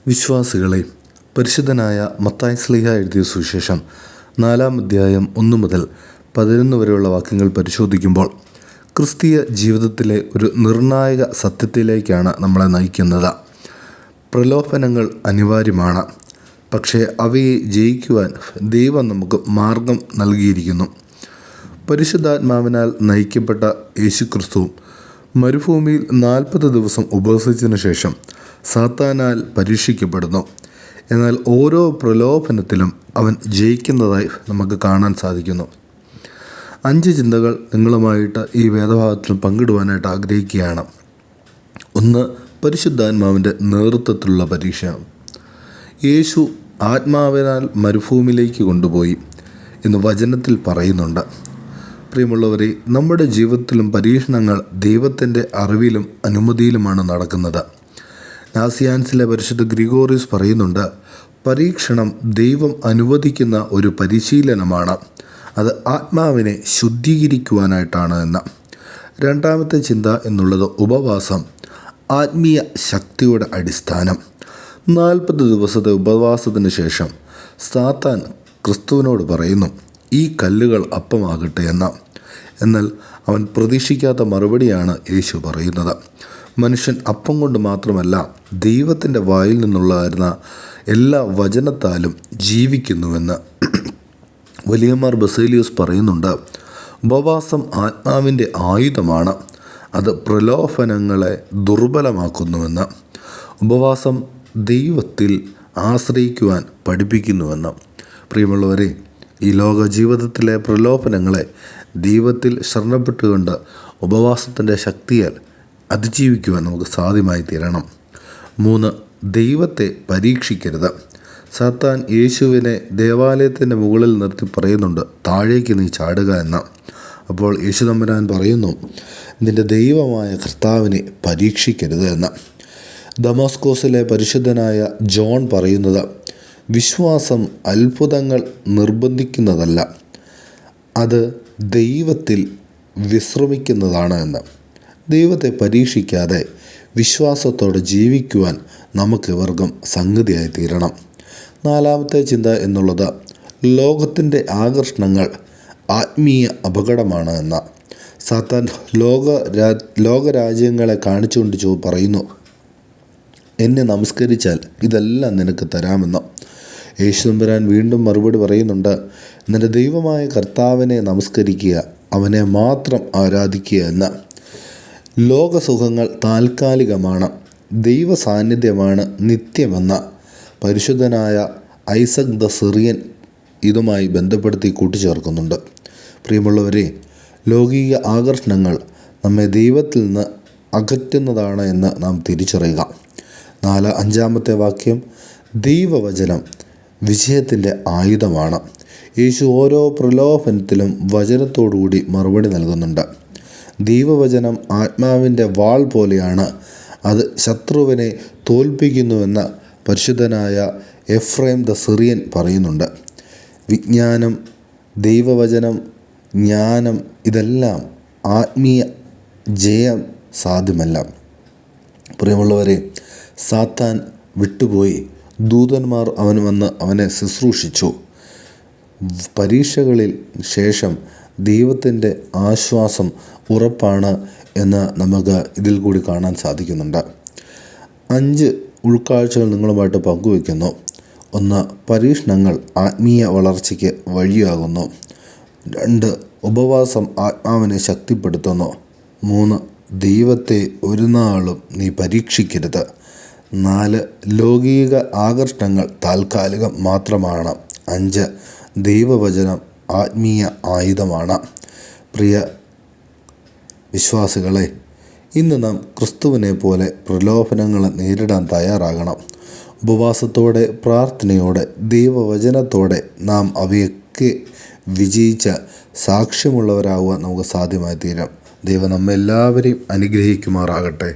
വിശ്വാസികളെ, പരിശുദ്ധനായ മത്തായി ശ്ലീഹ എഴുതിയ സുവിശേഷം 4-ാം അധ്യായം 1 മുതൽ 11 വരെയുള്ള വാക്യങ്ങൾ പരിശോധിക്കുമ്പോൾ ക്രിസ്തീയ ജീവിതത്തിലെ ഒരു നിർണായക സത്യത്തിലേക്കാണ് നമ്മളെ നയിക്കുന്നത്. പ്രലോഭനങ്ങൾ അനിവാര്യമാണ്, പക്ഷേ അവയെ ജയിക്കുവാൻ ദൈവം നമുക്ക് മാർഗം നൽകിയിരിക്കുന്നു. പരിശുദ്ധാത്മാവിനാൽ നയിക്കപ്പെട്ട യേശുക്രിസ്തു മരുഭൂമിയിൽ 40 ദിവസം ഉപവസിച്ചതിനു ശേഷം സാത്താനാൽ പരീക്ഷിക്കപ്പെടുന്നു. എന്നാൽ ഓരോ പ്രലോഭനത്തിലും അവൻ ജയിക്കുന്നതായി നമുക്ക് കാണാൻ സാധിക്കുന്നു. 5 ചിന്തകൾ നിങ്ങളുമായിട്ട് ഈ വേദഭാഗത്തിൽ പങ്കിടുവാനായിട്ട് ആഗ്രഹിക്കുകയാണ്. 1. പരിശുദ്ധാത്മാവിൻ്റെ നേതൃത്വത്തിലുള്ള പരീക്ഷണം. യേശു ആത്മാവിനാൽ മരുഭൂമിയിലേക്ക് കൊണ്ടുപോയി എന്ന് വചനത്തിൽ പറയുന്നുണ്ട്. പ്രിയമുള്ളവരെ, നമ്മുടെ ജീവിതത്തിലും പരീക്ഷണങ്ങൾ ദൈവത്തിൻ്റെ അറിവിലും അനുമതിയിലുമാണ് നടക്കുന്നത്. നാസിയാൻസിലെ പരിശുദ്ധ ഗ്രിഗോറിയസ് പറയുന്നുണ്ട്, പരീക്ഷണം ദൈവം അനുവദിക്കുന്ന ഒരു പരിശീലനമാണ്, അത് ആത്മാവിനെ ശുദ്ധീകരിക്കുവാനായിട്ടാണ് എന്ന്. 2ാമത്തെ ചിന്ത എന്നുള്ളത് ഉപവാസം, ആത്മീയ ശക്തിയുടെ അടിസ്ഥാനം. 40 ദിവസത്തെ ഉപവാസത്തിന് ശേഷം സാത്താൻ ക്രിസ്തുവിനോട് പറയുന്നു, ഈ കല്ലുകൾ അപ്പമാകട്ടെ എന്ന്. എന്നാൽ അവൻ പ്രതീക്ഷിക്കാത്ത മറുപടിയാണ് യേശു പറയുന്നത്. മനുഷ്യൻ അപ്പം കൊണ്ട് മാത്രമല്ല, ദൈവത്തിൻ്റെ വായിൽ നിന്നുള്ളതായിരുന്ന എല്ലാ വചനത്താലും ജീവിക്കുന്നുവെന്ന്. വലിയമാർ ബസേലിയോസ് പറയുന്നുണ്ട്, ഉപവാസം ആത്മാവിൻ്റെ ആയുധമാണ്, അത് പ്രലോഭനങ്ങളെ ദുർബലമാക്കുന്നുവെന്ന്. ഉപവാസം ദൈവത്തിൽ ആശ്രയിക്കുവാൻ പഠിപ്പിക്കുന്നുവെന്ന്. പ്രിയമുള്ളവരെ, ഈ ലോക ജീവിതത്തിലെ പ്രലോഭനങ്ങളെ ദൈവത്തിൽ ശരണപ്പെട്ടുകൊണ്ട് ഉപവാസത്തിൻ്റെ ശക്തിയാൽ അതിജീവിക്കുവാൻ നമുക്ക് സാധ്യമായി തീരണം. 3. ദൈവത്തെ പരീക്ഷിക്കരുത്. സാത്താൻ യേശുവിനെ ദേവാലയത്തിൻ്റെ മുകളിൽ നിർത്തി പറയുന്നുണ്ട്, താഴേക്ക് നീ ചാടുക എന്ന്. അപ്പോൾ യേശു തമ്പുരാൻ പറയുന്നു, നിൻ്റെ ദൈവമായ കർത്താവിനെ പരീക്ഷിക്കരുത് എന്ന്. ദമാസ്കോസിലെ പരിശുദ്ധനായ ജോൺ പറയുന്നത്, വിശ്വാസം അത്ഭുതങ്ങൾ നിർബന്ധിക്കുന്നതല്ല, അത് ദൈവത്തിൽ വിശ്രമിക്കുന്നതാണ് എന്ന്. ദൈവത്തെ പരീക്ഷിക്കാതെ വിശ്വാസത്തോടെ ജീവിക്കുവാൻ നമുക്കിവർക്കും സംഗതിയായി തീരണം. 4ാമത്തെ ചിന്ത എന്നുള്ളത് ലോകത്തിൻ്റെ ആകർഷണങ്ങൾ ആത്മീയ അപകടമാണ് എന്ന. സാത്താൻ ലോകരാജ്യങ്ങളെ കാണിച്ചുകൊണ്ട് പറയുന്നു, എന്നെ നമസ്കരിച്ചാൽ ഇതെല്ലാം നിനക്ക് തരാമെന്ന്. യേശു തമ്പുരാൻ വീണ്ടും മറുപടി പറയുന്നുണ്ട്, നിന്റെ ദൈവമായ കർത്താവിനെ നമസ്കരിക്കുക, അവനെ മാത്രം ആരാധിക്കുക എന്ന്. ലോകസുഖങ്ങൾ താൽക്കാലികമാണ്, ദൈവ സാന്നിധ്യമാണ് നിത്യമെന്ന പരിശുദ്ധനായ ഐസക് ദ സിറിയൻ ഇതുമായി ബന്ധപ്പെടുത്തി കൂട്ടിച്ചേർക്കുന്നുണ്ട്. പ്രിയമുള്ളവരെ, ലൗകിക ആകർഷണങ്ങൾ നമ്മെ ദൈവത്തിൽ നിന്ന് അകറ്റുന്നതാണ് എന്ന് നാം തിരിച്ചറിയുക. 5ാമത്തെ വാക്യം, ദൈവവചനം വിജയത്തിൻ്റെ ആയുധമാണ്. യേശു ഓരോ പ്രലോഭനത്തിലും വചനത്തോടുകൂടി മറുപടി നൽകുന്നുണ്ട്. ദൈവവചനം ആത്മാവിൻ്റെ വാൾ പോലെയാണ്, അത് ശത്രുവിനെ തോൽപ്പിക്കുന്നുവെന്ന് പരിശുദ്ധനായ എഫ്രൈം ദ സിറിയൻ പറയുന്നുണ്ട്. വിജ്ഞാനം, ദൈവവചനം, ജ്ഞാനം, ഇതെല്ലാം ആത്മീയ ജയം സാധ്യമല്ല. പ്രിയമുള്ളവരെ, സാത്താൻ വിട്ടുപോയി, ദൂതന്മാർ അവന് വന്ന് അവനെ ശുശ്രൂഷിച്ചു. പരീക്ഷകളിൽ ശേഷം ദൈവത്തിൻ്റെ ആശ്വാസം ഉറപ്പാണ് എന്ന് നമുക്ക് ഇതിൽ കൂടി കാണാൻ സാധിക്കുന്നുണ്ട്. 5 ഉൾക്കാഴ്ചകൾ നിങ്ങളുമായിട്ട് പങ്കുവയ്ക്കുന്നു. 1. പരീക്ഷണങ്ങൾ ആത്മീയ വളർച്ചയ്ക്ക് വഴിയാകുന്നു. 2. ഉപവാസം ആത്മാവിനെ ശക്തിപ്പെടുത്തുന്നു. 3. ദൈവത്തെ ഒരു നാളും നീ പരീക്ഷിക്കരുത്. 4. ലൗകിക ആകർഷണങ്ങൾ താൽക്കാലികം മാത്രമാണ്. 5. ദൈവവചനം ആത്മീയ ആയുധമാണ്. പ്രിയ വിശ്വാസികളെ, ഇന്ന് നാം ക്രിസ്തുവിനെ പോലെ പ്രലോഭനങ്ങളെ നേരിടാൻ തയ്യാറാകണം. ഉപവാസത്തോടെ, പ്രാർത്ഥനയോടെ, ദൈവവചനത്തോടെ നാം അവയൊക്കെ വിജയിച്ച സാക്ഷ്യമുള്ളവരാകുവാൻ നമുക്ക് സാധ്യമായി തീരാം. ദൈവം നമ്മെല്ലാവരെയും അനുഗ്രഹിക്കുമാറാകട്ടെ.